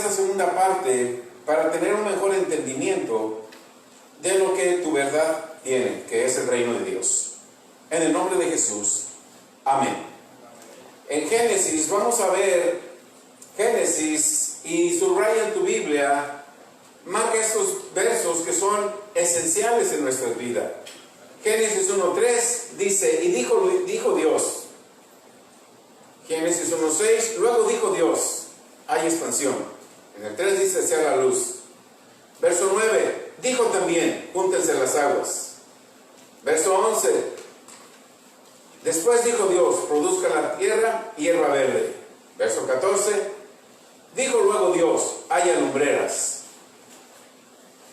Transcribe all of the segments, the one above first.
esta segunda parte para tener un mejor entendimiento de lo que tu verdad tiene, que es el reino de Dios. En el nombre de Jesús, amén. En Génesis, vamos a ver Génesis, y subraya en tu Biblia, marca estos versos que son esenciales en nuestra vida. Génesis 1:3 dice, y dijo Dios. Génesis 1:6, luego dijo Dios, hay expansión. En el 3 dice, sea la luz. Verso 9, dijo también, júntense las aguas. Verso 11, después dijo Dios, produzca la tierra hierba verde. Verso 14, dijo luego Dios, haya lumbreras.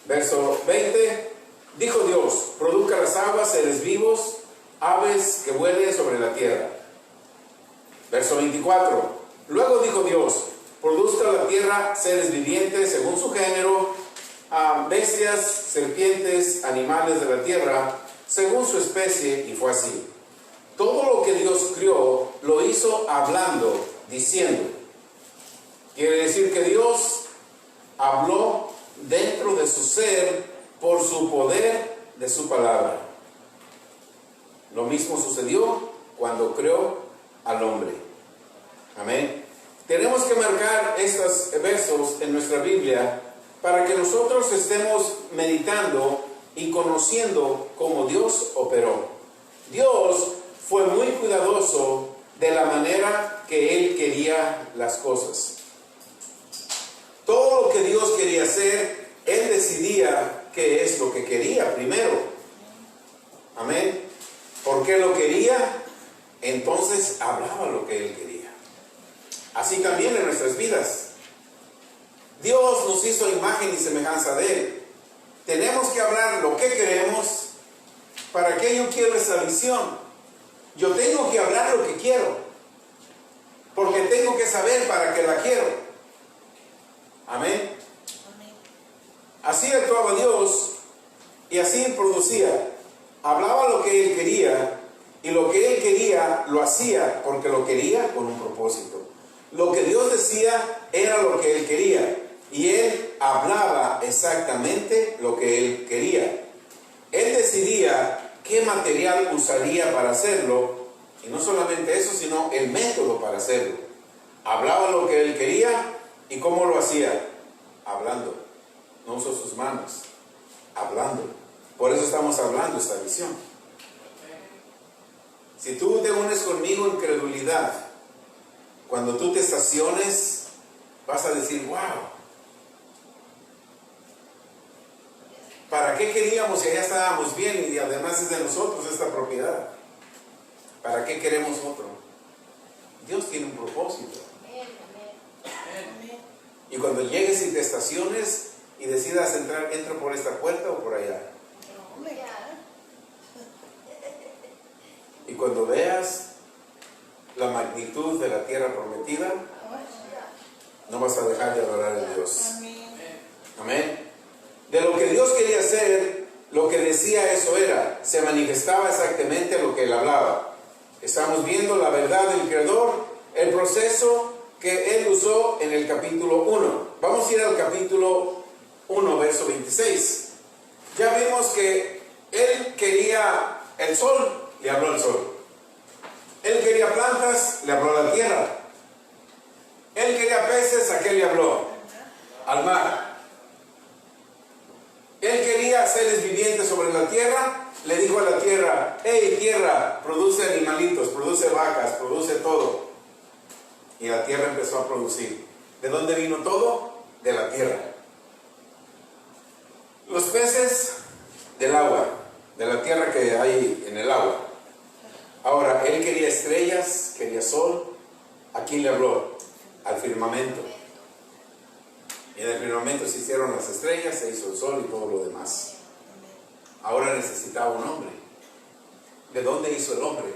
Verso 20, dijo Dios, produzca las aguas seres vivos, aves que vuelen sobre la tierra. Verso 24, luego dijo Dios, produzca la tierra seres vivientes según su género, bestias, serpientes, animales de la tierra, según su especie, y fue así. Todo lo que Dios crió, lo hizo hablando, diciendo. Quiere decir que Dios habló dentro de su ser por su poder de su palabra. Lo mismo sucedió cuando creó al hombre. Amén. Tenemos que marcar estos versos en nuestra Biblia para que nosotros estemos meditando y conociendo cómo Dios operó. Dios fue muy cuidadoso de la manera que Él quería las cosas. Todo lo que Dios quería hacer, Él decidía qué es lo que quería primero. Amén. ¿Por qué lo quería? Entonces hablaba lo que Él quería. Así también en nuestras vidas. Dios nos hizo imagen y semejanza de Él. Tenemos que hablar lo que queremos. ¿Para qué yo quiero esa visión? Yo tengo que hablar lo que quiero, porque tengo que saber para qué la quiero. Amén. Así actuaba Dios y así producía. Hablaba lo que Él quería, y lo que Él quería lo hacía porque lo quería con un propósito. Lo que Dios decía era lo que Él quería, y Él hablaba exactamente lo que Él quería. Él decidía qué material usaría para hacerlo, y no solamente eso, sino el método para hacerlo. Hablaba lo que Él quería, y cómo lo hacía, hablando. No usó sus manos, hablando. Por eso estamos hablando esta visión. Si tú te unes conmigo en credulidad, cuando tú te estaciones, vas a decir, wow, ¿para qué queríamos si allá estábamos bien y además es de nosotros esta propiedad? ¿Para qué queremos otro? Dios tiene un propósito. Y cuando llegues y te estaciones y decidas entrar, ¿entro por esta puerta o por allá? Y cuando veas la magnitud de la tierra prometida, no vas a dejar de adorar a Dios. Amén. De lo que Dios quería hacer, lo que decía eso era, se manifestaba exactamente lo que Él hablaba. Estamos viendo la verdad del Creador, el proceso que Él usó en el capítulo 1. Vamos a ir al capítulo 1, verso 26. Ya vimos que Él quería el sol, le habló al sol. Él quería plantas, le habló a la tierra. Él quería peces, ¿a qué le habló? Al mar. Él quería seres vivientes sobre la tierra, le dijo a la tierra, hey tierra, produce animalitos, produce vacas, produce todo. Y la tierra empezó a producir. ¿De dónde vino todo? De la tierra. Los peces del agua, de la tierra que hay en el agua. Ahora, Él quería estrellas, quería sol. ¿A quién le habló? Al firmamento. Y en el firmamento se hicieron las estrellas, se hizo el sol y todo lo demás. Ahora necesitaba un hombre. ¿De dónde hizo el hombre?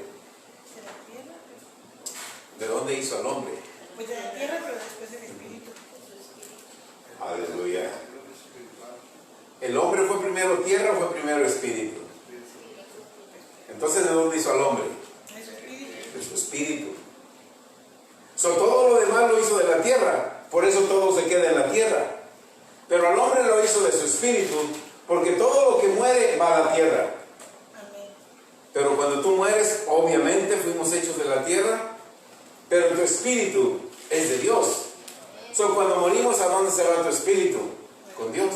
¿De dónde hizo al hombre? Pues de la tierra, pero después del espíritu. Aleluya. ¿El hombre fue primero tierra o fue primero espíritu? Entonces, ¿de dónde hizo al hombre? De su espíritu. Todo lo demás lo hizo de la tierra. Por eso todo se queda en la tierra. Pero al hombre lo hizo de su espíritu, porque todo lo que muere va a la tierra. Amén. Pero cuando tú mueres, obviamente fuimos hechos de la tierra, pero tu espíritu es de Dios. So, cuando morimos, ¿a dónde se va tu espíritu? Con Dios.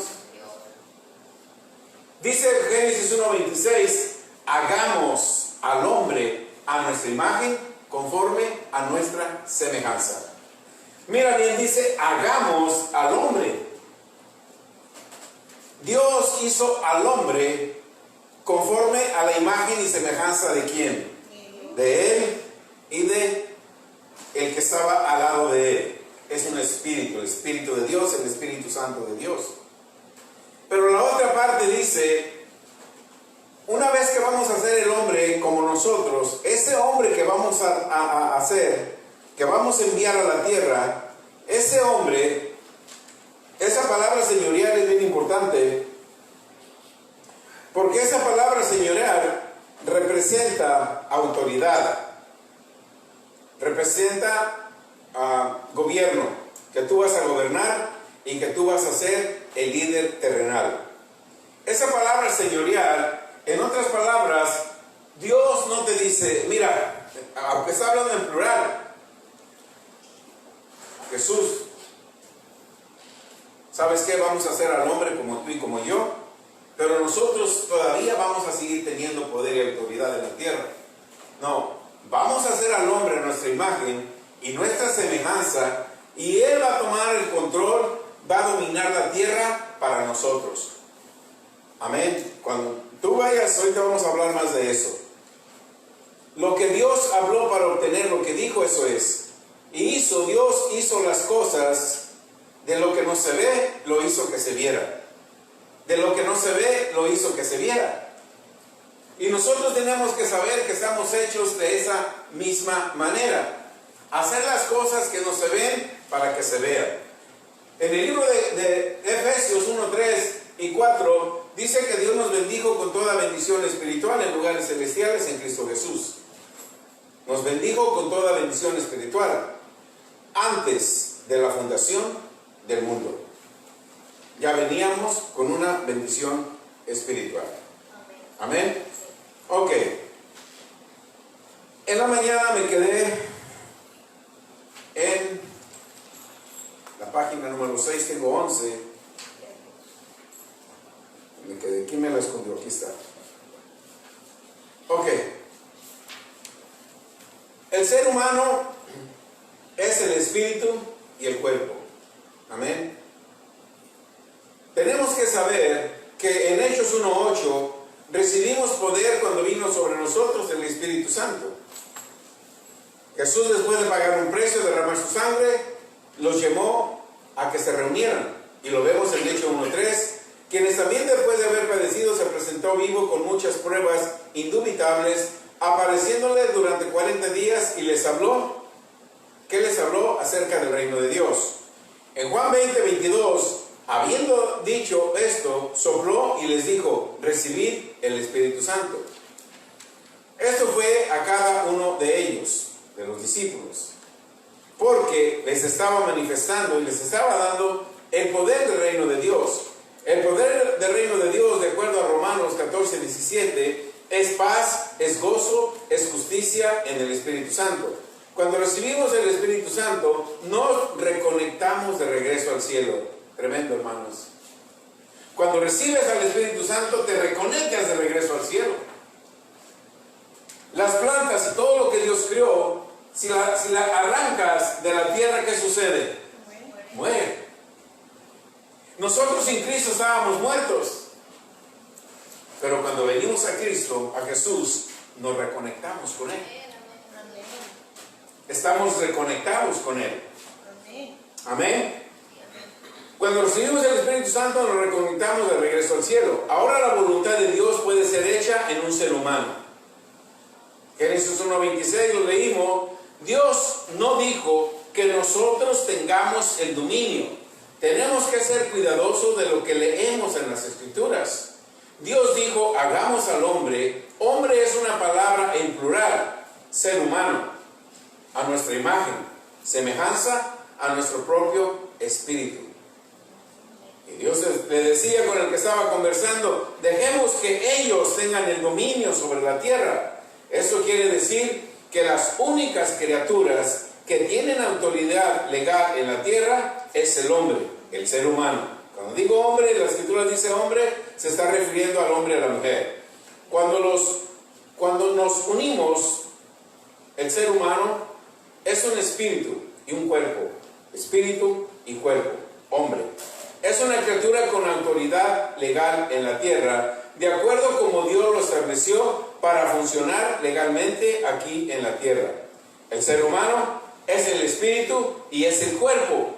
Dice Génesis 1:26, hagamos al hombre a nuestra imagen, conforme a nuestra semejanza. Mira bien, dice, hagamos al hombre. Dios hizo al hombre conforme a la imagen y semejanza de ¿quién? De él y de el que estaba al lado de él. Es un espíritu, el Espíritu de Dios, el Espíritu Santo de Dios. Pero la otra parte dice, una vez que vamos a hacer el hombre como nosotros, ese hombre que vamos a hacer, que vamos a enviar a la tierra, ese hombre, esa palabra señorial es bien importante, porque esa palabra señorial representa autoridad, representa gobierno, que tú vas a gobernar y que tú vas a ser el líder terrenal. Esa palabra señorial, en otras palabras, Dios no te dice, mira, aunque está hablando en plural, Jesús, ¿sabes qué? Vamos a hacer al hombre como tú y como yo, pero nosotros todavía vamos a seguir teniendo poder y autoridad en la tierra. No, vamos a hacer al hombre a nuestra imagen y nuestra semejanza, y Él va a tomar el control, va a dominar la tierra para nosotros. Amén. Cuando tú vayas, ahorita vamos a hablar más de eso. Lo que Dios habló para obtener lo que dijo, eso es. Y Dios hizo las cosas, de lo que no se ve, lo hizo que se viera. De lo que no se ve, lo hizo que se viera. Y nosotros tenemos que saber que estamos hechos de esa misma manera. Hacer las cosas que no se ven para que se vean. En el libro de Efesios 1, 3 y 4 dice que Dios nos bendijo con toda bendición espiritual en lugares celestiales en Cristo Jesús. Nos bendijo con toda bendición espiritual antes de la fundación del mundo. Ya veníamos con una bendición espiritual. Amén. Ok. En la mañana me quedé en la página número 6, tengo 11. Me quedé, ¿quién me la escondió? Aquí está. Ok. El ser humano es el espíritu y el cuerpo. Amén. Tenemos que saber que en Hechos 1:8 recibimos poder cuando vino sobre nosotros el Espíritu Santo. Jesús, después de pagar un precio, derramar su sangre, los llamó a que se reunieran. Y lo vemos en Hechos 1:3, quienes también después de haber padecido se presentó vivo con muchas pruebas indubitables, apareciéndole durante 40 días y les habló. ¿Qué les habló? Acerca del reino de Dios. En Juan 20:22, habiendo dicho esto, sopló y les dijo, recibid el Espíritu Santo. Esto fue a cada uno de ellos, de los discípulos, porque les estaba manifestando y les estaba dando el poder del reino de Dios. El poder del reino de Dios, de acuerdo a Romanos 14:17, es paz, es gozo, es justicia en el Espíritu Santo. Cuando recibimos el Espíritu Santo, nos reconectamos de regreso al cielo. Tremendo, hermanos. Cuando recibes al Espíritu Santo, te reconectas de regreso al cielo. Las plantas y todo lo que Dios creó, si la arrancas de la tierra, ¿qué sucede? Muere. Nosotros sin Cristo estábamos muertos. Pero cuando venimos a Cristo, a Jesús, nos reconectamos con Él. Estamos reconectados con Él. Amén. Cuando recibimos el Espíritu Santo, nos reconectamos de regreso al cielo. Ahora la voluntad de Dios puede ser hecha en un ser humano. Génesis 1:26 lo leímos. Dios no dijo que nosotros tengamos el dominio. Tenemos que ser cuidadosos de lo que leemos en las Escrituras. Dios dijo, hagamos al hombre. Hombre es una palabra en plural, ser humano, a nuestra imagen, semejanza a nuestro propio espíritu. Y Dios le decía con el que estaba conversando, dejemos que ellos tengan el dominio sobre la tierra. Eso quiere decir que las únicas criaturas que tienen autoridad legal en la tierra es el hombre, el ser humano. Cuando digo hombre, la escritura dice hombre, se está refiriendo al hombre y a la mujer. Cuando nos unimos, el ser humano es un espíritu y un cuerpo. Espíritu y cuerpo, hombre. Es una criatura con autoridad legal en la tierra, de acuerdo como Dios lo estableció para funcionar legalmente aquí en la tierra. El ser humano es el espíritu y es el cuerpo.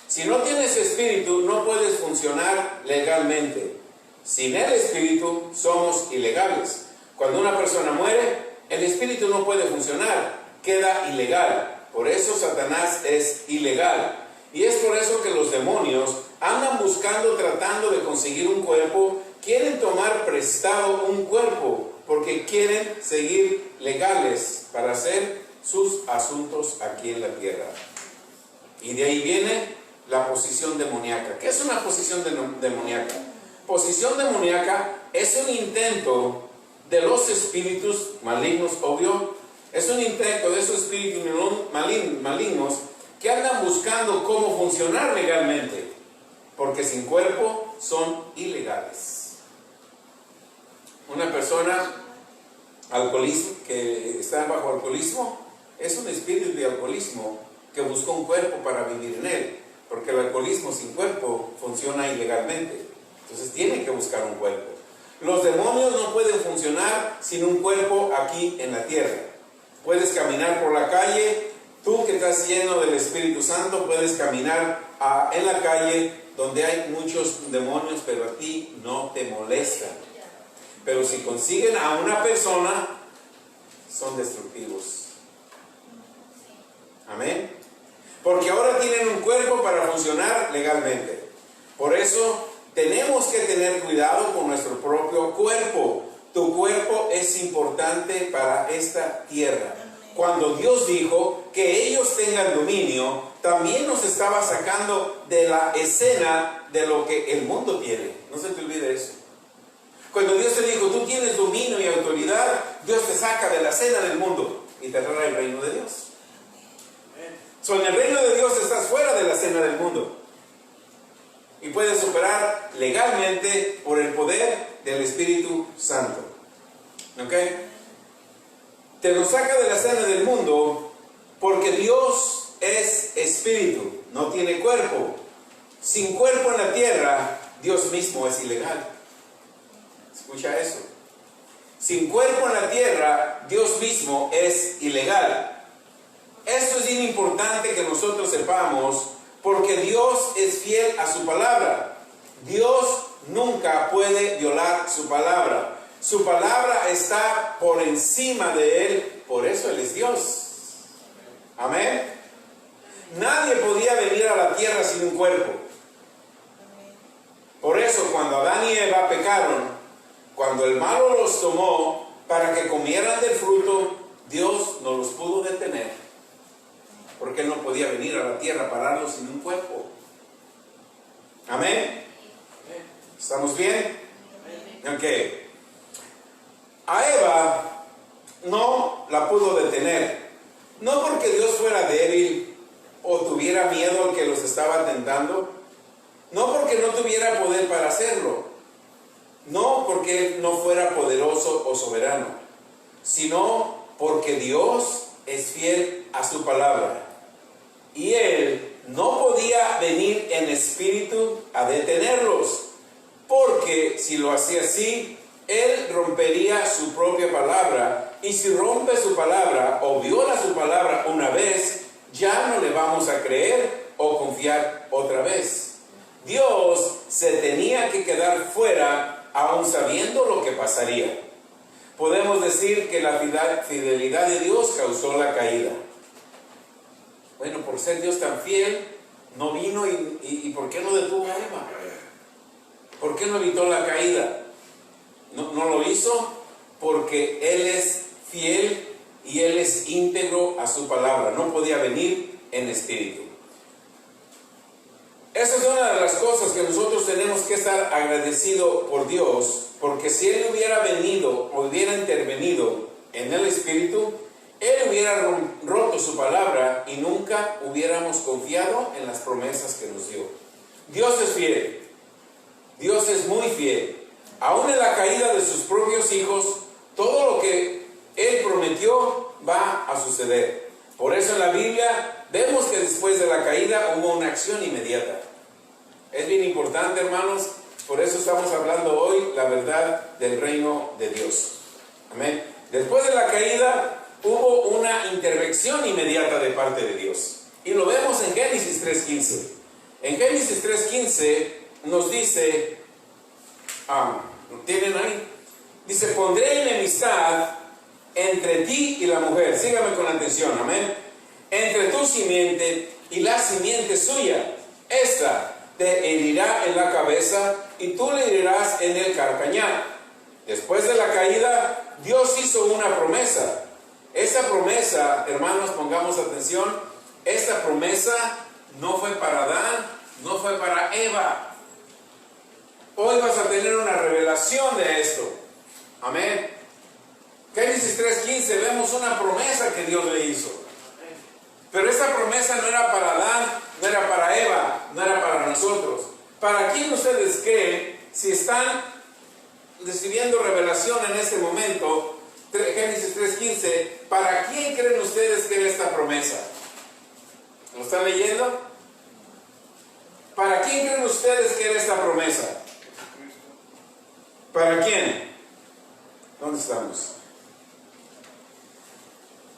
Si no tienes espíritu, no puedes funcionar legalmente. Sin el espíritu somos ilegales. Cuando una persona muere, el espíritu no puede funcionar, queda ilegal. Por eso Satanás es ilegal. Y es por eso que los demonios andan buscando, tratando de conseguir un cuerpo, quieren tomar prestado un cuerpo, porque quieren seguir legales para hacer sus asuntos aquí en la tierra. Y de ahí viene la posición demoníaca. ¿Qué es una posición demoníaca? Posición demoníaca es un intento de los espíritus malignos, obvio. Es un intento de esos espíritus malignos que andan buscando cómo funcionar legalmente, porque sin cuerpo son ilegales. Una persona que está bajo alcoholismo es un espíritu de alcoholismo que buscó un cuerpo para vivir en él, porque el alcoholismo sin cuerpo funciona ilegalmente. Entonces tienen que buscar un cuerpo. Los demonios no pueden funcionar sin un cuerpo aquí en la tierra. Puedes caminar por la calle. Tú que estás lleno del Espíritu Santo puedes caminar en la calle donde hay muchos demonios, pero a ti no te molestan. Pero si consiguen a una persona, son destructivos. Amén. Porque ahora tienen un cuerpo para funcionar legalmente. Por eso tenemos que tener cuidado con nuestro propio cuerpo. Tu cuerpo es importante para esta tierra. Cuando Dios dijo que ellos tengan dominio, también nos estaba sacando de la escena de lo que el mundo tiene. No se te olvide eso. Cuando Dios te dijo, tú tienes dominio y autoridad, Dios te saca de la escena del mundo y te trae el reino de Dios. En el reino de Dios estás fuera de la escena del mundo y puedes operar legalmente por el poder del Espíritu Santo. ¿Ok? Te nos saca de la escena del mundo porque Dios es espíritu, no tiene cuerpo. Sin cuerpo en la tierra, Dios mismo es ilegal. Escucha eso. Sin cuerpo en la tierra, Dios mismo es ilegal. Esto es bien importante que nosotros sepamos, porque Dios es fiel a su palabra. Dios nunca puede violar su palabra. Su palabra está por encima de Él, por eso Él es Dios. Amén. Nadie podía venir a la tierra sin un cuerpo. Por eso cuando Adán y Eva pecaron, cuando el malo los tomó para que comieran del fruto, Dios no los pudo detener, porque Él no podía venir a la tierra a pararlos sin un cuerpo. Amén. ¿Estamos bien? Ok. A Eva no la pudo detener, no porque Dios fuera débil o tuviera miedo al que los estaba tentando, no porque no tuviera poder para hacerlo, no porque Él no fuera poderoso o soberano, sino porque Dios es fiel a su palabra y Él no podía venir en espíritu a detenerlos, porque si lo hacía así, Él rompería su propia palabra, y si rompe su palabra o viola su palabra una vez, ya no le vamos a creer o confiar otra vez. Dios se tenía que quedar fuera, aun sabiendo lo que pasaría. Podemos decir que la fidelidad de Dios causó la caída. Bueno, por ser Dios tan fiel, no vino y ¿por qué no detuvo a Eva? ¿Por qué no evitó la caída? No lo hizo porque Él es fiel y Él es íntegro a su palabra. No podía venir en espíritu. Esa es una de las cosas que nosotros tenemos que estar agradecidos por Dios, porque si Él hubiera venido o hubiera intervenido en el Espíritu, Él hubiera roto su palabra y nunca hubiéramos confiado en las promesas que nos dio. Dios es fiel, Dios es muy fiel. Aún en la caída de sus propios hijos, todo lo que Él prometió va a suceder. Por eso en la Biblia vemos que después de la caída hubo una acción inmediata. Es bien importante, hermanos, por eso estamos hablando hoy la verdad del reino de Dios. Amén. Después de la caída hubo una intervención inmediata de parte de Dios. Y lo vemos en Génesis 3:15. En Génesis 3:15 nos dice, ¿lo tienen ahí? Dice, pondré enemistad entre ti y la mujer. Sígame con atención, amén. Entre tu simiente y la simiente suya. Esta te herirá en la cabeza y tú le herirás en el calcañar. Después de la caída, Dios hizo una promesa. Esa promesa, hermanos, pongamos atención, esta promesa no fue para Adán, no fue para Eva. Hoy vas a tener una revelación de esto. Amén. Génesis 3:15, vemos una promesa que Dios le hizo. Pero esa promesa no era para Adán, no era para Eva, no era para nosotros. ¿Para quién ustedes creen, si están recibiendo revelación en este momento, Génesis 3:15, ¿para quién creen ustedes que era esta promesa? ¿Lo están leyendo? ¿Para quién creen ustedes que era esta promesa? ¿Para quién? ¿Dónde estamos?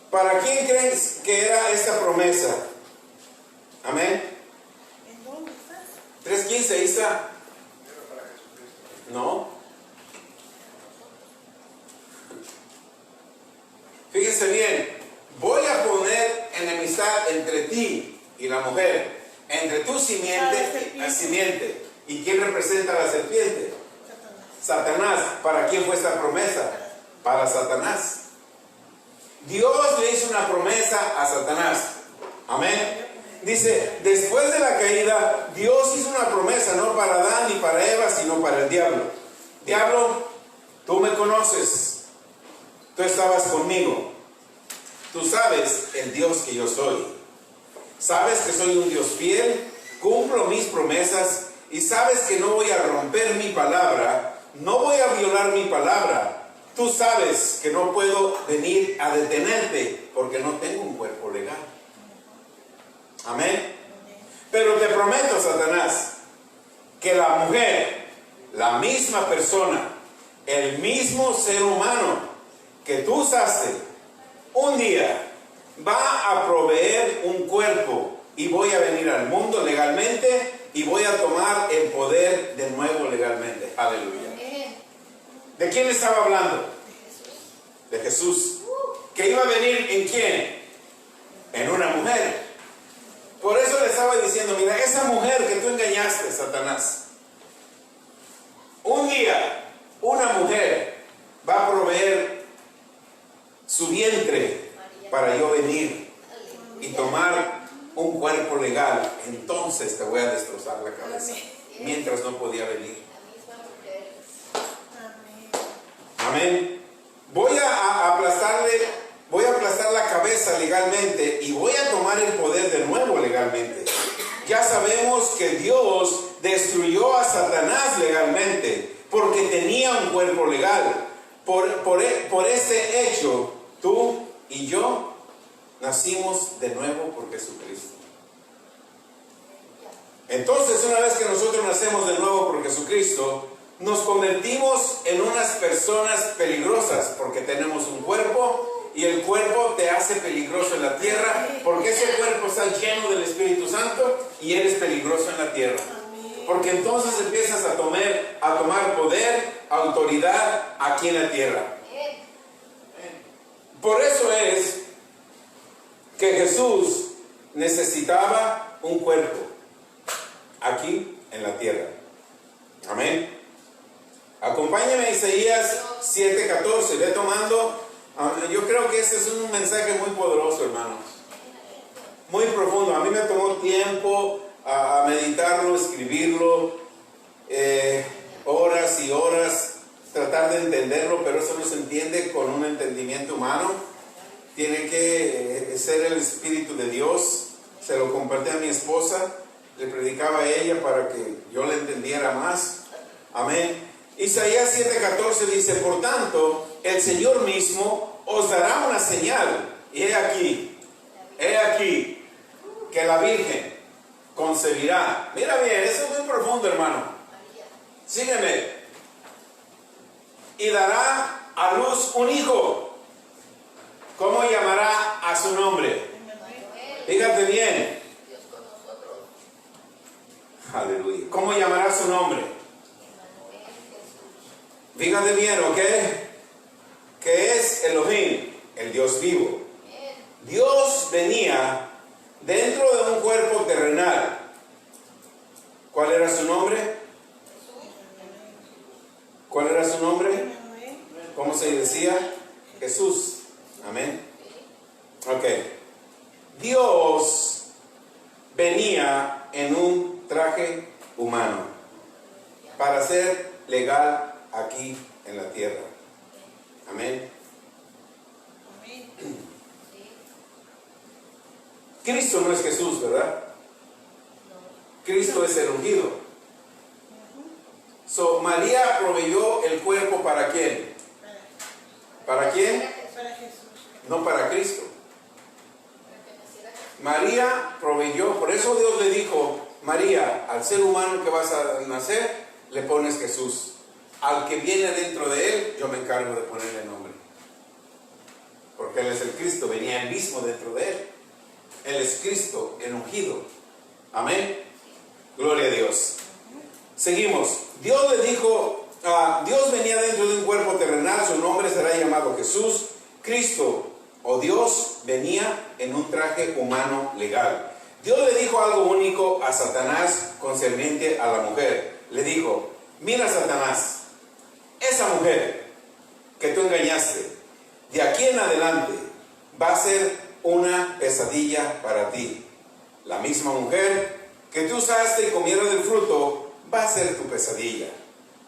¿Para quién creen que era esta promesa? Amén. ¿En dónde estás? 3:15, ahí está. No. Fíjense bien, voy a poner enemistad entre ti y la mujer, entre tu simiente y la simiente. ¿Y quién representa a la serpiente? Satanás. ¿Para quién fue esta promesa? Para Satanás. Dios le hizo una promesa a Satanás. Amén. Dice, después de la caída, Dios hizo una promesa, no para Adán ni para Eva, sino para el diablo. Diablo, tú me conoces. Tú estabas conmigo. Tú sabes el Dios que yo soy. Sabes que soy un Dios fiel, cumplo mis promesas y sabes que no voy a romper mi palabra, no voy a violar mi palabra. Tú sabes que no puedo venir a detenerte porque no tengo un cuerpo legal. Amén. Pero te prometo, Satanás, que la mujer, la misma persona, el mismo ser humano que tú usaste, un día va a proveer un cuerpo y voy a venir al mundo legalmente y voy a tomar el poder de nuevo legalmente. Aleluya. ¿De quién estaba hablando? De Jesús. ¿Que iba a venir en quién? En una mujer. Por eso le estaba diciendo, mira, esa mujer que tú engañaste, Satanás, un día una mujer va a proveer su vientre para yo venir y tomar un cuerpo legal. Entonces te voy a destrozar la cabeza. Mientras no podía venir. Amén. Voy a aplastar la cabeza legalmente y voy a tomar el poder de nuevo legalmente. Ya sabemos que Dios destruyó a Satanás legalmente porque tenía un cuerpo legal. Por ese hecho, tú y yo nacimos de nuevo por Jesucristo. Entonces, una vez que nosotros nacemos de nuevo por Jesucristo, nos convertimos en unas personas peligrosas porque tenemos un cuerpo y el cuerpo te hace peligroso en la tierra porque ese cuerpo está lleno del Espíritu Santo y eres peligroso en la tierra. Porque entonces empiezas a tomar poder, autoridad aquí en la tierra. Por eso es que Jesús necesitaba un cuerpo aquí en la tierra. Amén. Acompáñame a Isaías 7:14. Ve tomando. Yo creo que este es un mensaje muy poderoso, hermanos. Muy profundo. A mí me tomó tiempo a meditarlo, escribirlo, horas y horas, tratar de entenderlo, pero eso no se entiende con un entendimiento humano. Tiene que ser el Espíritu de Dios. Se lo compartí a mi esposa, le predicaba a ella para que yo le entendiera más. Amén. Isaías 7:14 dice: por tanto, el Señor mismo os dará una señal. Y he aquí, que la Virgen concebirá. Mira bien, eso es muy profundo, hermano. Sígueme. Y dará a luz un hijo. ¿Cómo llamará a su nombre? Fíjate bien. Aleluya. ¿Cómo llamará su nombre? Fíjate bien, ¿ok? Que es Elohim, el Dios vivo. Dios venía dentro de un cuerpo terrenal. ¿Cuál era su nombre? ¿Cuál era su nombre? ¿Cómo se decía? Jesús. Amén. Ok. Dios venía en un traje humano para ser legal aquí en la tierra. Amén. Cristo no es Jesús, ¿verdad? Cristo es el ungido. So, María proveyó el cuerpo ¿para quién? ¿Para quién? Para Jesús. No para Cristo. María proveyó, por eso Dios le dijo: María, al ser humano que vas a nacer, le pones Jesús. Al que viene dentro de él, yo me encargo de ponerle nombre. Porque Él es el Cristo, venía Él mismo dentro de Él. Él es Cristo, el ungido. Amén. Gloria a Dios. Seguimos. Dios le dijo, Dios venía dentro de un cuerpo terrenal, su nombre será llamado Jesús. Cristo, o Dios, venía en un traje humano legal. Dios le dijo algo único a Satanás concerniente a la mujer. Le dijo: mira, Satanás, esa mujer que tú engañaste, de aquí en adelante va a ser una pesadilla para ti. La misma mujer que tú usaste y comieron del fruto va a ser tu pesadilla.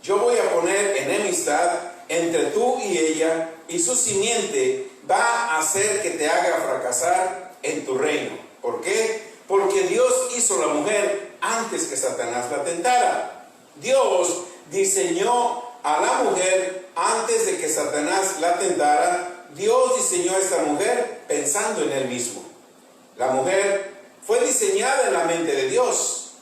Yo voy a poner enemistad entre tú y ella, y su simiente va a hacer que te haga fracasar en tu reino. ¿Por qué? Porque Dios hizo la mujer antes que Satanás la tentara. Dios diseñó a la mujer antes de que Satanás la tentara. Dios diseñó a esta mujer pensando en Él mismo. La mujer fue diseñada en la mente de Dios.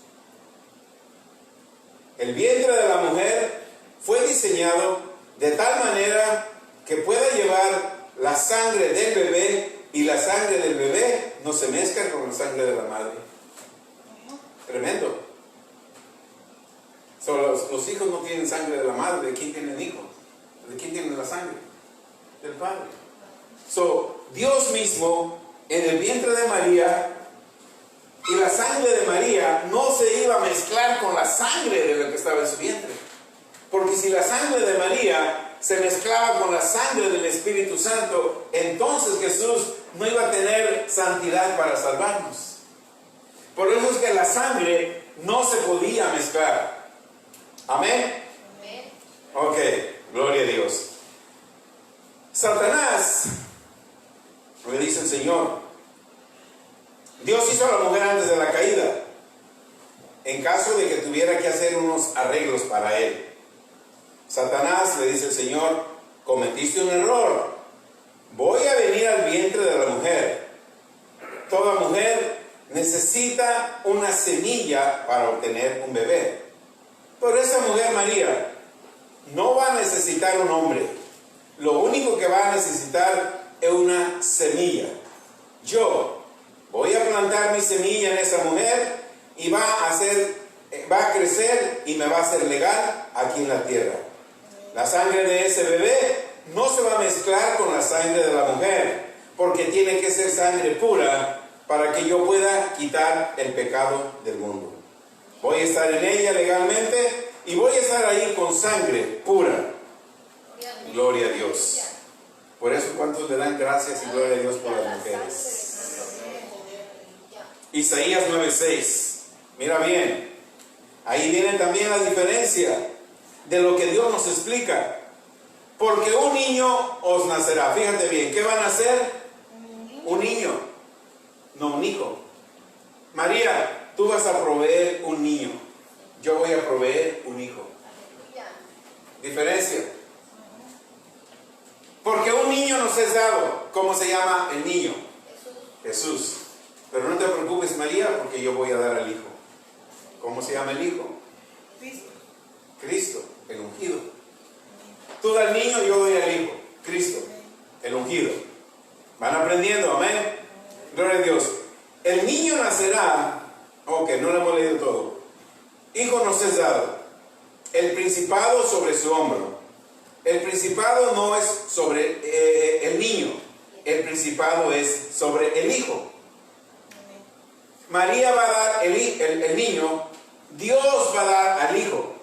El vientre de la mujer fue diseñado de tal manera que pueda llevar la sangre del bebé, y la sangre del bebé no se mezcla con la sangre de la madre. Tremendo. Los hijos no tienen sangre de la madre. ¿De quién tienen hijos? ¿De quién tienen la sangre? Del Padre. Dios mismo en el vientre de María, y la sangre de María no se iba a mezclar con la sangre de la que estaba en su vientre. Porque si la sangre de María se mezclaba con la sangre del Espíritu Santo, entonces Jesús no iba a tener santidad para salvarnos. Por eso es que la sangre no se podía mezclar. Amén. Amén. Ok, gloria a Dios. Satanás, le dice el Señor, Dios hizo a la mujer antes de la caída, en caso de que tuviera que hacer unos arreglos para él. Satanás, le dice el Señor, cometiste un error. Voy a venir al vientre de la mujer. Toda mujer necesita una semilla para obtener un bebé. Pero esa mujer, María, no va a necesitar un hombre. Lo único que va a necesitar es una semilla. Yo voy a plantar mi semilla en esa mujer, y va a crecer y me va a hacer legal aquí en la tierra. La sangre de ese bebé no se va a mezclar con la sangre de la mujer, porque tiene que ser sangre pura para que yo pueda quitar el pecado del mundo. Voy a estar en ella legalmente y voy a estar ahí con sangre pura. Gloria a Dios. Por eso, ¿cuántos le dan gracias y gloria a Dios por las mujeres? Isaías 9:6. Mira bien, ahí viene también la diferencia de lo que Dios nos explica. Porque un niño os nacerá. Fíjate bien, ¿qué van a nacer? Un niño, no un hijo. María, tú vas a proveer un niño. Yo voy a proveer un hijo. Diferencia. Porque un niño nos es dado. ¿Cómo se llama el niño? Jesús. Pero no te preocupes, María, porque yo voy a dar al hijo. ¿Cómo se llama el hijo? Cristo. Cristo, el ungido. Tú das al niño, yo doy al hijo. Cristo, el ungido. Van aprendiendo, amén. Gloria a Dios. El niño nacerá. Ok, no lo hemos leído todo. Hijo nos es dado. El principado sobre su hombro. El principado no es sobre el niño. El principado es sobre el hijo. María va a dar el niño. Dios va a dar al hijo.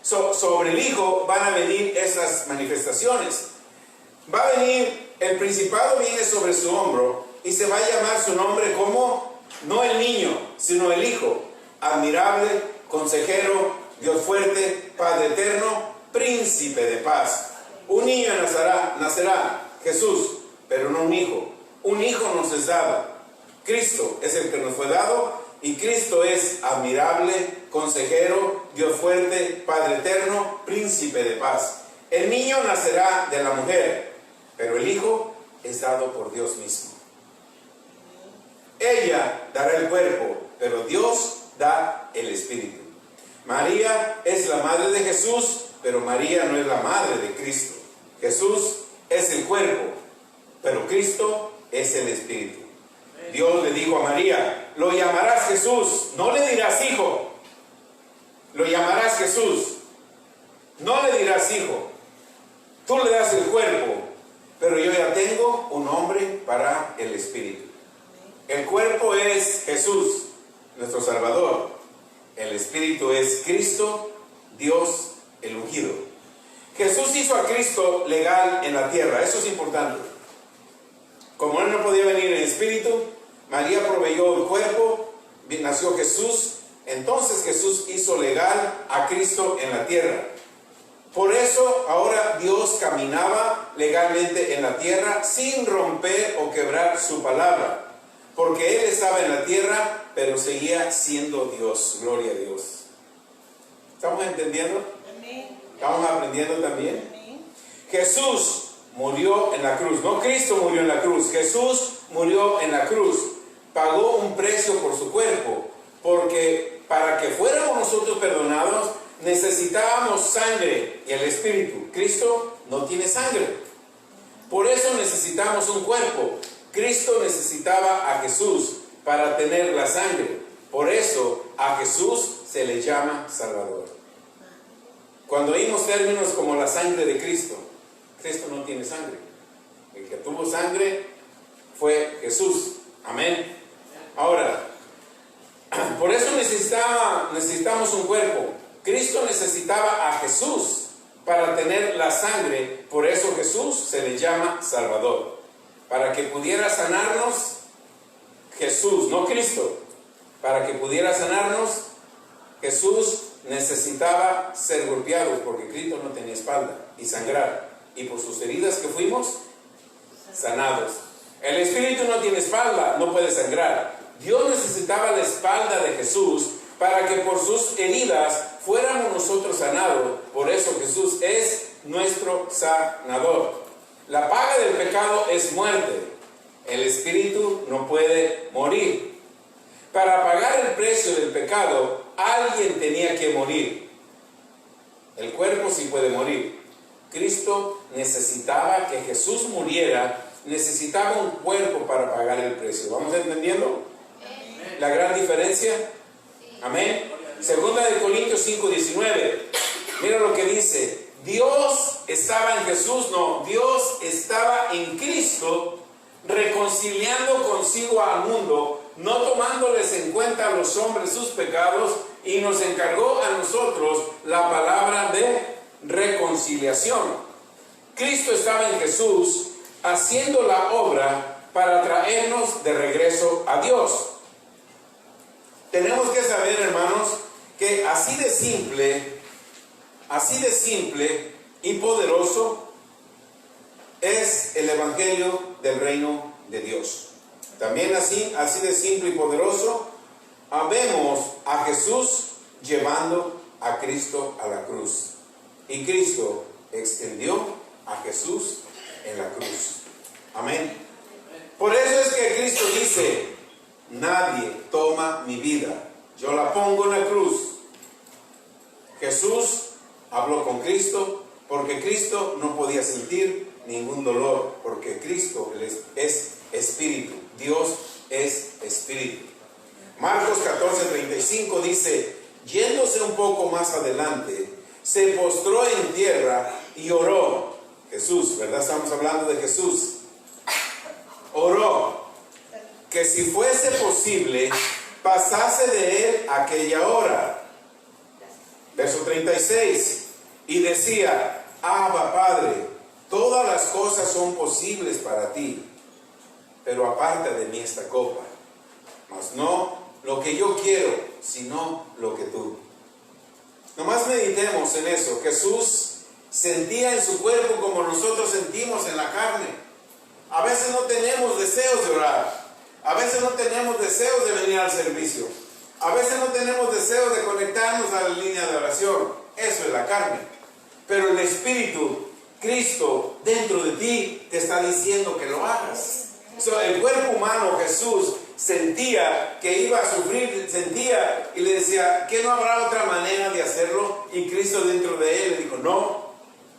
Sobre el hijo van a venir esas manifestaciones. Va a venir, el principado viene sobre su hombro y se va a llamar su nombre como, no el niño, sino el hijo. Admirable, consejero, Dios fuerte, Padre eterno, príncipe de paz. Un niño nacerá, Jesús, pero no un hijo. Un hijo nos es dado. Cristo es el que nos fue dado y Cristo es admirable, consejero, Dios fuerte, Padre eterno, príncipe de paz. El niño nacerá de la mujer, pero el hijo es dado por Dios mismo. Ella dará el cuerpo, pero Dios da el espíritu. María es la madre de Jesús, pero María no es la madre de Cristo. Jesús es el cuerpo, pero Cristo es el espíritu. Dios le dijo a María, lo llamarás Jesús, no le dirás hijo. Lo llamarás Jesús, no le dirás hijo. Tú le das el cuerpo, pero yo ya tengo un nombre para el espíritu. El cuerpo es Jesús, nuestro Salvador. El espíritu es Cristo, Dios, el ungido. Jesús hizo a Cristo legal en la tierra, eso es importante. Como Él no podía venir en espíritu, María proveyó el cuerpo, nació Jesús, entonces Jesús hizo legal a Cristo en la tierra. Por eso ahora Dios caminaba legalmente en la tierra sin romper o quebrar su palabra. Porque Él estaba en la tierra, pero seguía siendo Dios. Gloria a Dios. ¿Estamos entendiendo? Amén. ¿Estamos aprendiendo también? Amén. Jesús murió en la cruz. No Cristo murió en la cruz. Jesús murió en la cruz. Pagó un precio por su cuerpo. Porque para que fuéramos nosotros perdonados, necesitábamos sangre y el Espíritu. Cristo no tiene sangre. Por eso necesitamos un cuerpo. Cristo necesitaba a Jesús para tener la sangre. Por eso a Jesús se le llama Salvador. Cuando oímos términos como la sangre de Cristo, Cristo no tiene sangre. El que tuvo sangre fue Jesús. Amén. Ahora, por eso necesitamos un cuerpo. Cristo necesitaba a Jesús para tener la sangre. Por eso Jesús se le llama Salvador. Para que pudiera sanarnos, Jesús, no Cristo, para que pudiera sanarnos, Jesús necesitaba ser golpeado porque Cristo no tenía espalda y sangrar. Y por sus heridas que fuimos sanados. El Espíritu no tiene espalda, no puede sangrar. Dios necesitaba la espalda de Jesús para que por sus heridas fuéramos nosotros sanados. Por eso Jesús es nuestro sanador. La paga del pecado es muerte. El espíritu no puede morir. Para pagar el precio del pecado, alguien tenía que morir. El cuerpo sí puede morir. Cristo necesitaba que Jesús muriera, necesitaba un cuerpo para pagar el precio. ¿Vamos entendiendo la gran diferencia? Amén. Segunda de Corintios 5:19. Mira lo que dice. Dios estaba en Jesús, no, Dios estaba en Cristo, reconciliando consigo al mundo, no tomándoles en cuenta a los hombres sus pecados, y nos encargó a nosotros la palabra de reconciliación. Cristo estaba en Jesús, haciendo la obra para traernos de regreso a Dios. tenemos que saber, hermanos, que así de simple y poderoso es el Evangelio del reino de Dios. También así de simple y poderoso, vemos a Jesús llevando a Cristo a la cruz. Y Cristo extendió a Jesús en la cruz. Amén. Por eso es que Cristo dice: nadie toma mi vida, yo la pongo en la cruz. Jesús habló con Cristo porque Cristo no podía sentir ningún dolor, porque Cristo es espíritu, Dios es espíritu. Marcos 14:35 dice: yéndose un poco más adelante, se postró en tierra y oró. Jesús, ¿verdad? Estamos hablando de Jesús. Oró que si fuese posible pasase de él aquella hora. Verso 36. Y decía: Abba, Padre, todas las cosas son posibles para ti, pero aparta de mí esta copa, mas no lo que yo quiero, sino lo que tú. Nomás meditemos en eso. Jesús sentía en su cuerpo como nosotros sentimos en la carne. A veces no tenemos deseos de orar, a veces no tenemos deseos de venir al servicio, a veces no tenemos deseos de conectarnos a la línea de oración. Eso es la carne. Pero el Espíritu, Cristo, dentro de ti, te está diciendo que lo hagas. El cuerpo humano, Jesús, sentía que iba a sufrir, sentía y le decía: ¿que no habrá otra manera de hacerlo? Y Cristo dentro de él le dijo: no,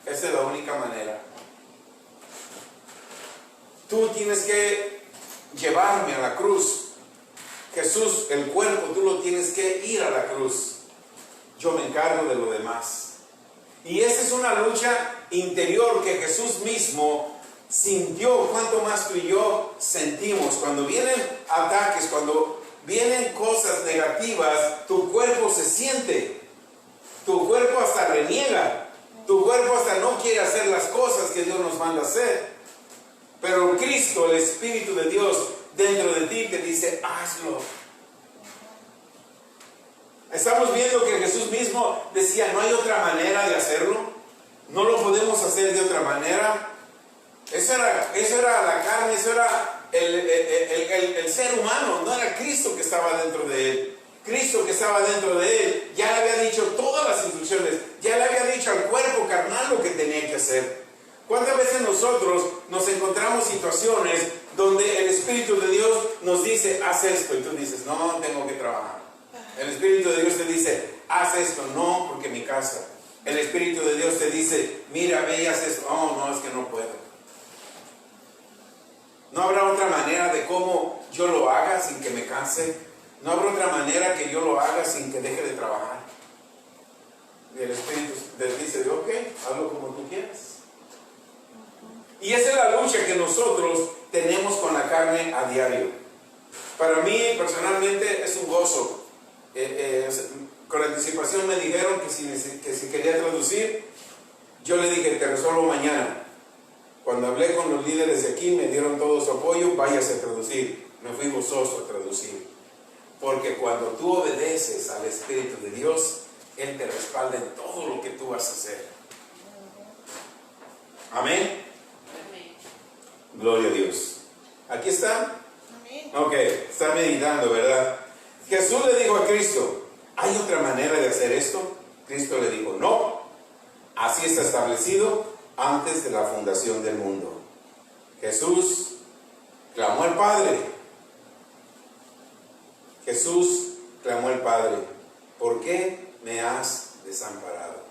esa es la única manera. Tú tienes que llevarme a la cruz. Jesús, el cuerpo, tú lo tienes que ir a la cruz. Yo me encargo de lo demás. Y esa es una lucha interior que Jesús mismo sintió. Cuanto más tú y yo sentimos cuando vienen ataques, cuando vienen cosas negativas, tu cuerpo se siente, tu cuerpo hasta reniega, tu cuerpo hasta no quiere hacer las cosas que Dios nos manda hacer. Pero Cristo, el Espíritu de Dios dentro de ti, te dice: hazlo. Estamos viendo que Jesús mismo decía: no hay otra manera de hacerlo, no lo podemos hacer de otra manera. Eso era la carne, eso era el ser humano, no era Cristo que estaba dentro de él. Cristo que estaba dentro de él ya le había dicho todas las instrucciones, ya le había dicho al cuerpo carnal lo que tenía que hacer. ¿Cuántas veces nosotros nos encontramos situaciones donde el Espíritu de Dios nos dice: haz esto, y tú dices: no, tengo que trabajar? El Espíritu de Dios te dice: haz esto, no, porque mi casa. El Espíritu de Dios te dice: mira, ve y haz esto. Oh, no, es que no puedo. No habrá otra manera de cómo yo lo haga sin que me canse. No habrá otra manera que yo lo haga sin que deje de trabajar. Y el Espíritu te dice: ok, hazlo como tú quieras. Y esa es la lucha que nosotros tenemos con la carne a diario. Para mí, personalmente, es un gozo. Con anticipación me dijeron que si quería traducir, yo le dije: te resuelvo mañana. Cuando hablé con los líderes de aquí, me dieron todo su apoyo: váyase a traducir. Me fui gozoso a traducir. Porque cuando tú obedeces al Espíritu de Dios, Él te respalda en todo lo que tú vas a hacer. Amén. Gloria a Dios. ¿Aquí están? Amén. Ok, están meditando, ¿verdad? Jesús le dijo a Cristo: ¿hay otra manera de hacer esto? Cristo le dijo: no, así está establecido antes de la fundación del mundo. Jesús clamó al Padre. Jesús clamó al Padre: ¿por qué me has desamparado?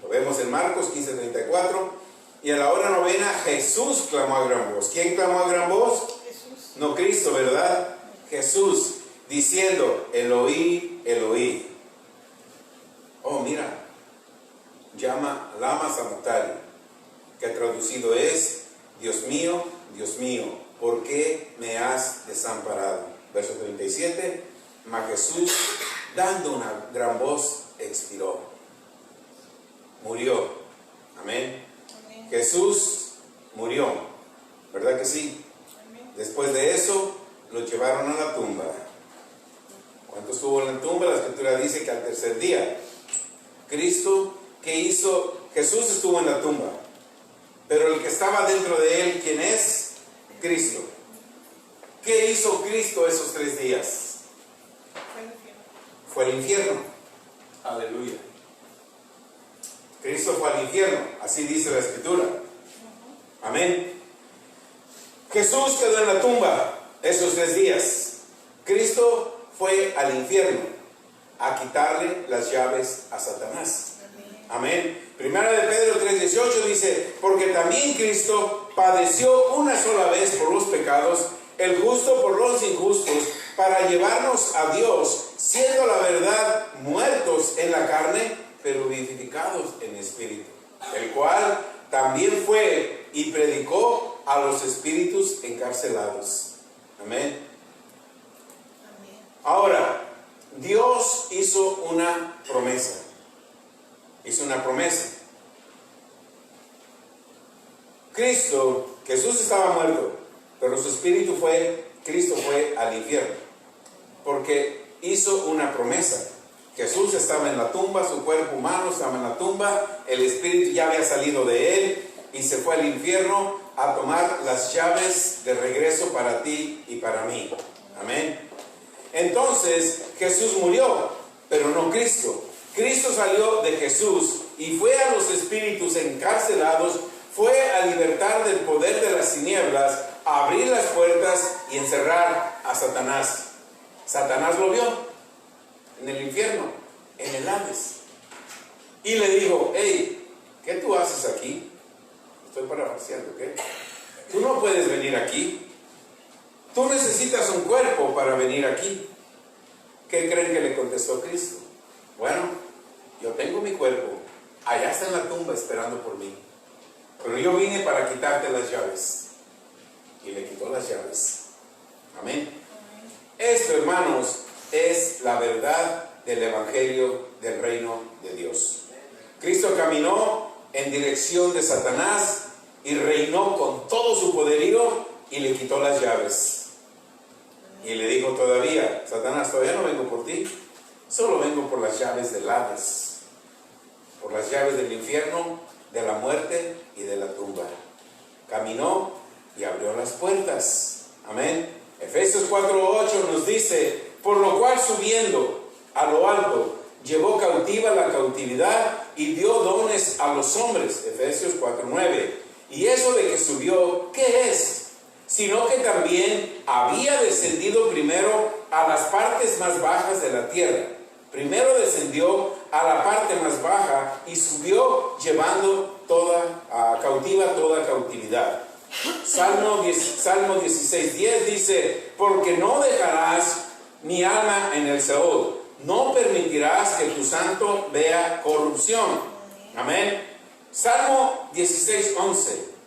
Lo vemos en Marcos 15:34. Y a la hora novena, Jesús clamó a gran voz. ¿Quién clamó a gran voz? Jesús. No Cristo, ¿verdad? Jesús, diciendo: Eloí, Eloí. Oh, mira, llama Lama Sabactari, que traducido es: Dios mío, ¿por qué me has desamparado? Verso 37. Mas Jesús, dando una gran voz, expiró. Murió. Amén. Jesús murió, ¿verdad que sí? Amén. Después de eso, lo llevaron a la tumba. ¿Cuánto estuvo Cristo, ¿qué hizo? Jesús estuvo en la tumba, pero el que estaba dentro de él, ¿quién es? Cristo. ¿Qué hizo Cristo esos 3 días? Fue al infierno. Aleluya. Cristo fue al infierno, así dice la Escritura. Amén. Jesús quedó en la tumba esos 3 días. Cristo fue al infierno a quitarle las llaves a Satanás. Amén. Primera de Pedro 3:18 dice: porque también Cristo padeció una sola vez por los pecados, el justo por los injustos, para llevarnos a Dios, siendo la verdad muertos en la carne, pero vivificados en espíritu, el cual también fue y predicó a los espíritus encarcelados. Amén. Ahora, Dios hizo una promesa. Hizo una promesa. Jesús estaba muerto, pero su espíritu Cristo fue al infierno, porque hizo una promesa. Jesús estaba en la tumba, su cuerpo humano estaba en la tumba, el espíritu ya había salido de él y se fue al infierno a tomar las llaves de regreso para ti y para mí. Amén. Entonces Jesús murió, pero no Cristo. Cristo salió de Jesús y fue a los espíritus encarcelados, fue a libertar del poder de las tinieblas, a abrir las puertas y encerrar a Satanás. Satanás lo vio en el infierno, en el Hades, y le dijo: hey, ¿qué tú haces aquí? Estoy parafraseando, ¿qué? Tú no puedes venir aquí. Tú necesitas un cuerpo para venir aquí. ¿Qué creen que le contestó Cristo? Bueno, yo tengo mi cuerpo, allá está en la tumba esperando por mí, pero yo vine para quitarte las llaves. Y le quitó las llaves. Amén. Esto, hermanos, es la verdad del Evangelio del reino de Dios. Cristo caminó en dirección de Satanás y reinó con todo su poderío y le quitó las llaves. Y le dijo todavía: Satanás, todavía no vengo por ti, solo vengo por las llaves del Hades, por las llaves del infierno, de la muerte y de la tumba. Caminó y abrió las puertas. Amén. Efesios 4:8 nos dice: por lo cual, subiendo a lo alto, llevó cautiva la cautividad y dio dones a los hombres. Efesios 4:9. Y eso de que subió, ¿qué es? Sino que también había descendido primero a las partes más bajas de la tierra. Primero descendió a la parte más baja y subió llevando cautiva toda cautividad. Salmo 16:10 dice: porque no dejarás mi alma en el Seol, no permitirás que tu santo vea corrupción. Amén. Salmo 16:11: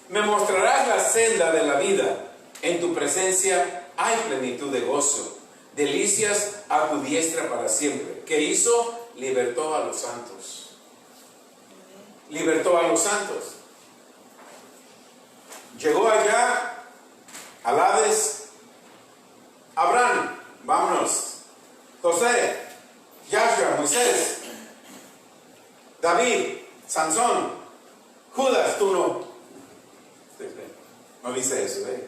me mostrarás la senda de la vida, en tu presencia hay plenitud de gozo, delicias a tu diestra para siempre. ¿Qué hizo? Libertó a los santos. Libertó a los santos. Llegó allá, al Hades. Abraham, vámonos. José, Yahshua, Moisés, David, Sansón, Judas, tú no. No dice eso, ¿eh?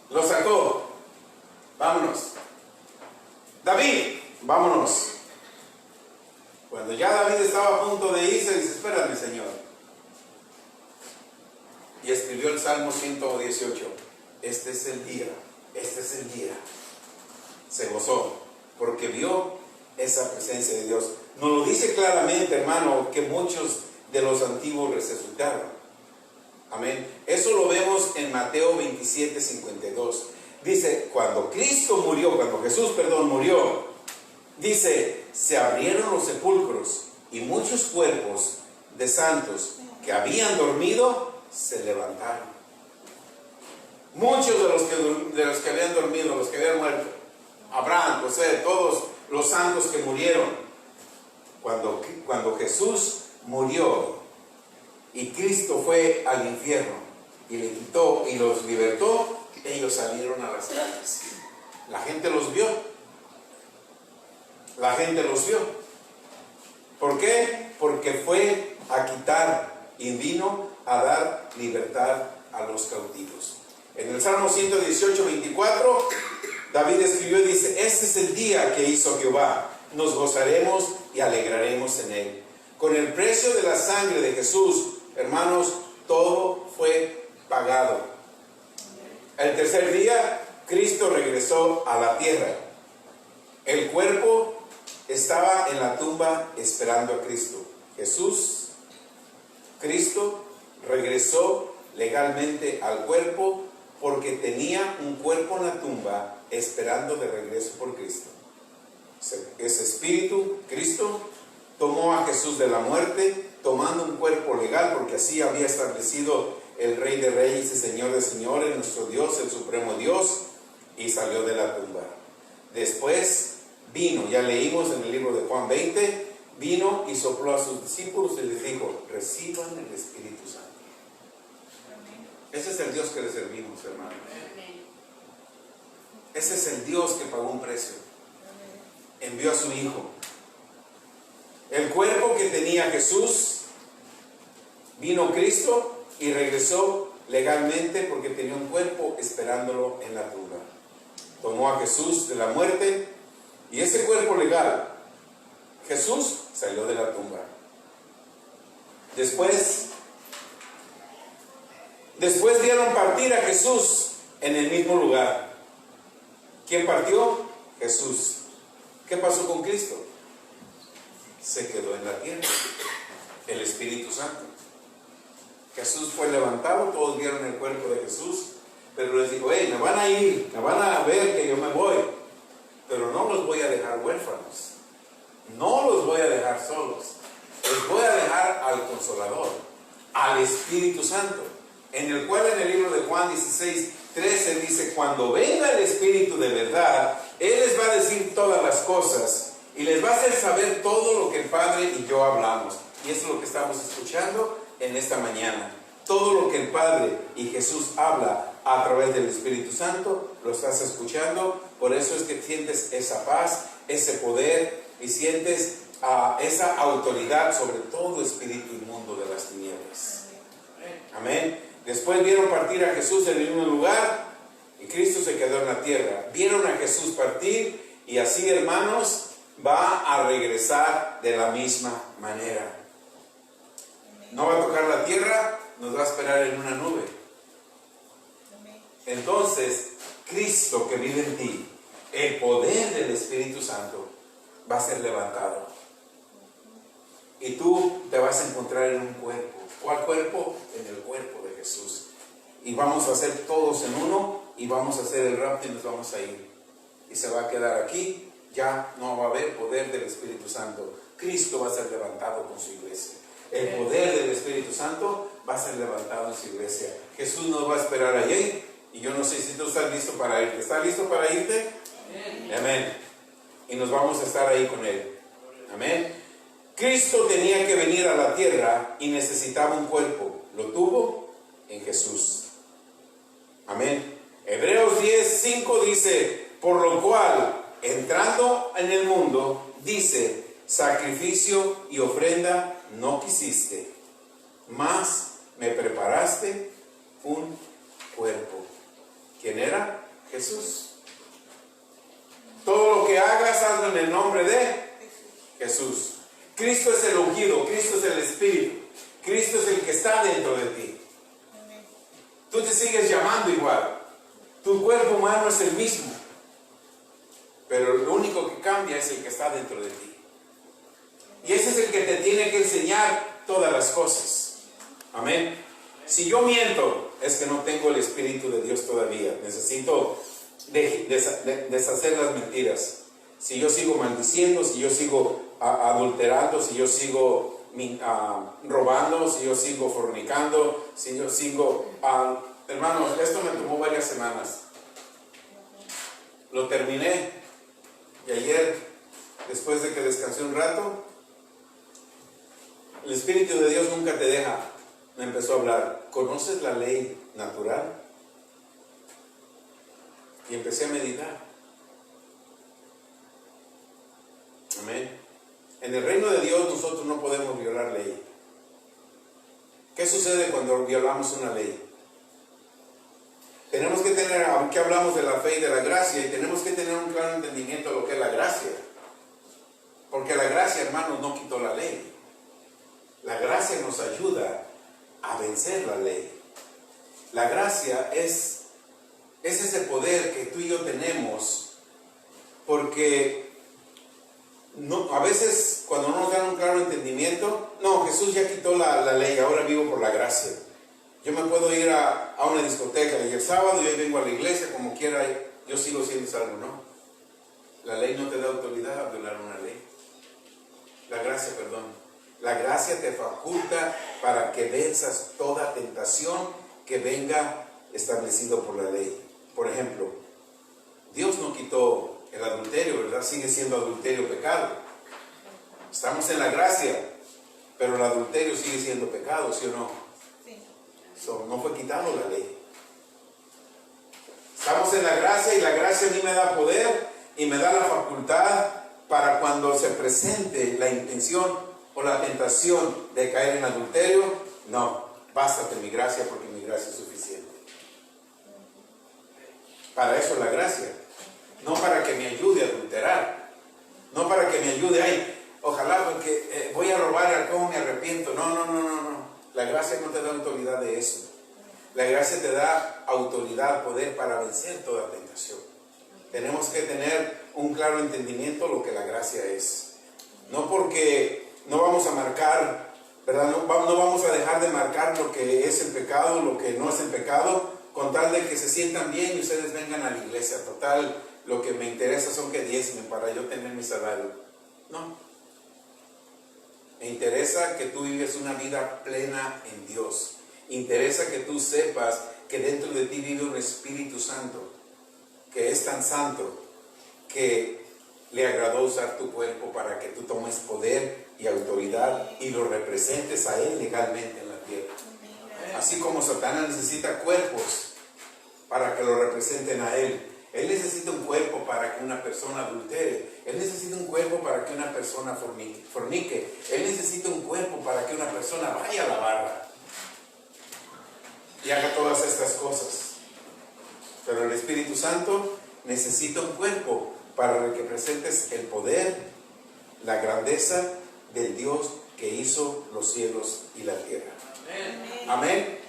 Lo sacó. Vámonos. David, vámonos. Cuando ya David estaba a punto de irse, dice: espérame, Señor. Y escribió el Salmo 118. Este es el día. Este es el día. Se gozó porque vio esa presencia de Dios. Nos lo dice claramente, hermano, que muchos de los antiguos resucitaron. Amén. Eso lo vemos en Mateo 27:52. Dice: cuando Jesús murió, dice, se abrieron los sepulcros y muchos cuerpos de santos que habían dormido se levantaron. Muchos de los que habían dormido, los que habían muerto, Abraham, José, todos los santos que murieron, cuando Jesús murió y Cristo fue al infierno y le quitó y los libertó, ellos salieron a las calles. La gente los vio. La gente los vio. quitar y vino a dar libertad a los cautivos. En el Salmo 118, 24, David escribió y dice: este es el día que hizo Jehová, nos gozaremos y alegraremos en él. Con el precio de la sangre de Jesús, hermanos, todo fue pagado. El tercer día, Cristo regresó a la tierra. El cuerpo estaba en la tumba esperando a Cristo. Cristo regresó legalmente al cuerpo porque tenía un cuerpo en la tumba esperando de regreso por Cristo. Ese espíritu, Cristo, tomó a Jesús de la muerte, tomando un cuerpo legal, porque así había establecido el Rey de Reyes y Señor de Señores, nuestro Dios, el Supremo Dios, y salió de la tumba. Después vino, ya leímos en el libro de Juan 20, vino y sopló a sus discípulos y les dijo: reciban el Espíritu Santo. Ese es el Dios que le servimos, hermanos. Ese es el Dios que pagó un precio. Envió a su Hijo. El cuerpo que tenía Jesús, vino Cristo y regresó legalmente porque tenía un cuerpo esperándolo en la tumba. Tomó a Jesús de la muerte y ese cuerpo legal, Jesús, salió de la tumba. Después dieron partir a Jesús en el mismo lugar. ¿Quién partió? Jesús. ¿Qué pasó con Cristo? Se quedó en la tierra. El Espíritu Santo. Jesús fue levantado, todos vieron el cuerpo de Jesús, pero les dijo: hey, me van a ir, me van a ver que yo me voy, pero no los voy a dejar huérfanos, no los voy a dejar solos, les voy a dejar al Consolador, al Espíritu Santo, en el cual en el libro de Juan 16, 13 dice: cuando venga el Espíritu de verdad, Él les va a decir todas las cosas y les va a hacer saber todo lo que el Padre y yo hablamos. Y eso es lo que estamos escuchando en esta mañana. Todo lo que el Padre y Jesús habla a través del Espíritu Santo, lo estás escuchando. Por eso es que sientes esa paz, ese poder y sientes esa autoridad sobre todo espíritu inmundo de las tinieblas. Amén. Después vieron partir a Jesús en el mismo lugar y Cristo se quedó en la tierra. Vieron a Jesús partir y así, hermanos, va a regresar de la misma manera. No va a tocar la tierra, nos va a esperar en una nube. Entonces, Cristo que vive en ti, el poder del Espíritu Santo, va a ser levantado. Y tú te vas a encontrar en un cuerpo. ¿Cuál cuerpo? En el cuerpo de Jesús. Y vamos a ser todos en uno y vamos a hacer el rapto y nos vamos a ir. Y se va a quedar aquí. Ya no va a haber poder del Espíritu Santo. Cristo va a ser levantado con su iglesia. El poder del Espíritu Santo va a ser levantado en su iglesia. Jesús nos va a esperar allí. Y yo no sé si tú estás listo para irte. ¿Estás listo para irte? Amén. Y nos vamos a estar ahí con Él. Amén. Cristo tenía que venir a la tierra y necesitaba un cuerpo. Lo tuvo en Jesús. Amén. Hebreos 10:5 dice: por lo cual, entrando en el mundo, dice: sacrificio y ofrenda no quisiste, mas me preparaste un cuerpo. ¿Quién era? Jesús. Todo lo que hagas, hazlo en el nombre de Jesús. Cristo es el ungido, Cristo es el Espíritu, Cristo es el que está dentro de ti. Tú te sigues llamando igual, tu cuerpo humano es el mismo, pero lo único que cambia es el que está dentro de ti. Y ese es el que te tiene que enseñar todas las cosas. Amén. Si yo miento, es que no tengo el Espíritu de Dios todavía. Necesito deshacer las mentiras. Si yo sigo maldiciendo, si yo sigo adulterando, si yo sigo robando, si yo sigo fornicando, si yo sigo... hermanos, esto me tomó varias semanas. Lo terminé. Y ayer, después de que descansé un rato, el Espíritu de Dios nunca te deja. Me empezó a hablar: ¿conoces la ley natural? Y empecé a meditar. Amén. En el reino de Dios nosotros no podemos violar ley. ¿Qué sucede cuando violamos una ley? Tenemos que tener, aunque hablamos de la fe y de la gracia, y tenemos que tener un claro entendimiento de lo que es la gracia. Porque la gracia, hermanos, no quitó la ley. La gracia nos ayuda a vencer la ley. La gracia es ese poder que tú y yo tenemos, porque a veces cuando no nos dan un claro entendimiento, no, Jesús ya quitó la ley, ahora vivo por la gracia. Yo me puedo ir a una discoteca y el sábado yo vengo a la iglesia como quiera, yo sigo siendo salvo. No, la ley no te da autoridad a violar una ley. La gracia, perdón. La gracia te faculta para que venzas toda tentación que venga establecido por la ley. Por ejemplo, Dios no quitó el adulterio, ¿verdad? Sigue siendo adulterio pecado. Estamos en la gracia, pero el adulterio sigue siendo pecado, ¿sí o no? Sí. No fue quitado la ley. Estamos en la gracia y la gracia a mí me da poder y me da la facultad para cuando se presente la intención o la tentación de caer en adulterio, no, bástate mi gracia porque mi gracia es suficiente. Para eso es la gracia, no para que me ayude a adulterar, no para que me ayude, ojalá porque voy a robar al cómo me arrepiento. No. La gracia no te da autoridad de eso. La gracia te da autoridad, poder para vencer toda tentación. Tenemos que tener un claro entendimiento de lo que la gracia es. No porque no vamos a marcar, ¿verdad? No vamos a dejar de marcar lo que es el pecado, lo que no es el pecado, con tal de que se sientan bien y ustedes vengan a la iglesia. Total, lo que me interesa son que diezmen para yo tener mi salario. No. Me interesa que tú vives una vida plena en Dios. Interesa que tú sepas que dentro de ti vive un Espíritu Santo, que es tan santo que le agradó usar tu cuerpo para que tú tomes poder y autoridad y lo representes a Él legalmente en la tierra. Así como Satanás necesita cuerpos para que lo representen a Él. Él necesita un cuerpo para que una persona adultere. Él necesita un cuerpo para que una persona fornique. Él necesita un cuerpo para que una persona vaya a la barra y haga todas estas cosas. Pero el Espíritu Santo necesita un cuerpo para que presentes el poder, la grandeza del Dios que hizo los cielos y la tierra. Amén. Amén.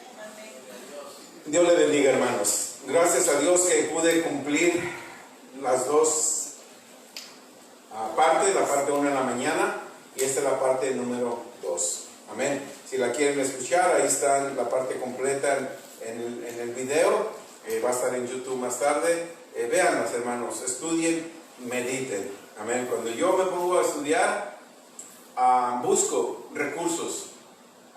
Dios le bendiga, hermanos. Gracias a Dios que pude cumplir las dos partes, la parte 1 en la mañana y esta es la parte número 2. Amén. Si la quieren escuchar, ahí está la parte completa en el video. Va a estar en YouTube más tarde. Véanlas, hermanos, estudien, mediten. Amén. Cuando yo me pongo a estudiar, busco recursos.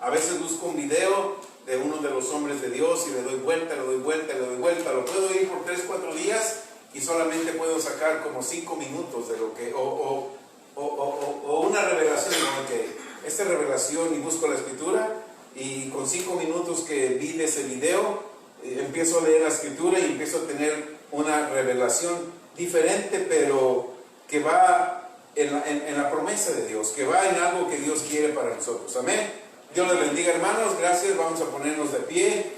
A veces busco un video de uno de los hombres de Dios y le doy vuelta. Lo puedo ir por 3-4 días y solamente puedo sacar como 5 minutos de lo que, o una revelación, ¿no? Que esta revelación, y busco la escritura y con 5 minutos que vi de ese video, empiezo a leer la escritura y empiezo a tener una revelación diferente, pero que va en la promesa de Dios, que va en algo que Dios quiere para nosotros. Amén. Dios les bendiga, hermanos. Gracias. Vamos a ponernos de pie.